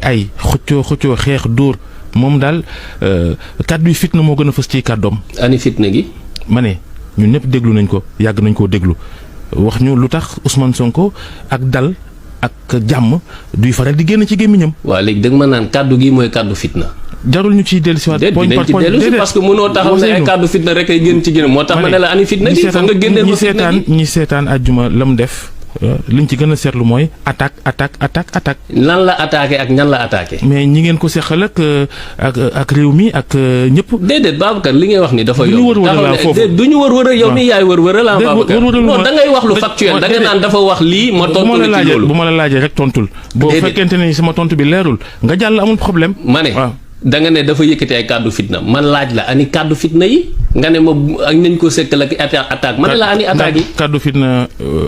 ay xëccoo xeex dóor moom daal kàddu yi fitna moo gën a fës ci kàddoom. ani fitna gi. ma ne ñun ñëpp déglu nañ ko yàgg nañ koo déglu wax ñu lu tax Ousmane Sonko ak dal ak jàmm duy faral di génn ci gémmiñam. waaw léegi dëgg ma naan kàddu gi mooy kàddu fitna. jarul ñu ciy dellusiwaat. point par point déedéet parce que mënoo taxaw ne ay kàddu fitna rek ay génn ci génn moo tax ma ne la ani fitna gi fa nga génneel ma fitna gi ñi seetaan àjjuma la mu def. liñ ci gën a seetlu mooy attaque. lan la attaqué ak ñan la attaqué. mais ñi ngeen ko seqal ak réew mi ak ñëpp. déedéet Babacar li ngay wax ni dafa du ñu wër-wër foofu du ñu wër-wër yow mi yaay wër-wër la Babacar non da ngay wax lu factuel da nga naan dafa wax lii ma tontu la ci loolu bu ma la laajee rek tontul. boo fekkente ne sama tontu bi leerul nga jàll amul problème. ma ne da nga ne dafa yëkkati ay kàddu fitna man laaj la ani kàddu fitna yi nga ne ma ak nañ ko sekkal ak attaque man la ani attaque yi. kàddu fitna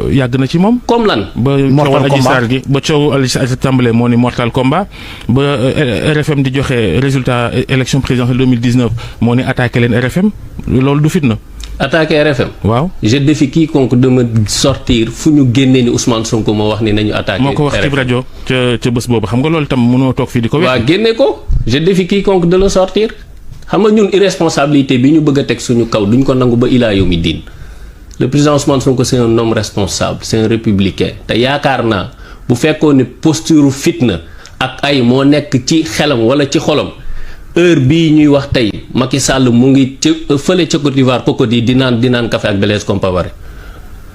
yàgg na ci moom. comme lan. ba coowal Adji Sarr gi ba coowal Adji Sarr tàmbalee moo ni mortal combat ba RFM di joxe résultat élection présidentielle 2019 moo ni attaqué leen RFM loolu du fitna. attaqué RFM. waaw je défie quiconque de me sortir fu ñu génnee ni Ousmane Sonko moo wax ni nañu attaqué. moo ko wax ci rajo ca bés boobu xam nga loolu tam mënoo toog fii di ko. waaw génne ko je défie quiconque de le sortir xam nga ñun irresponsabilité bi ñu bëgg a teg suñu kaw duñ ko nangu ba ilaa yawmi diin le président Ousmane Sonko c'est un homme responsable c'est un républicain te yaakaar naa bu fekkoon ne posture fitna ak ay moo nekk ci xelam wala ci xolam. heure bii ñuy wax tey Macky Sall mu ngi ca fële ca Côte d'Ivoire Cocody di naan café ak Blaise Compaoré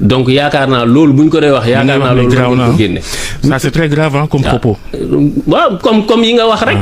donc yaakaar naa loolu bu ñu ko dee wax. yaakaar naa loolu la ñu ko génne. ça c'est très grave comme propos. waaw comme yi nga wax rek.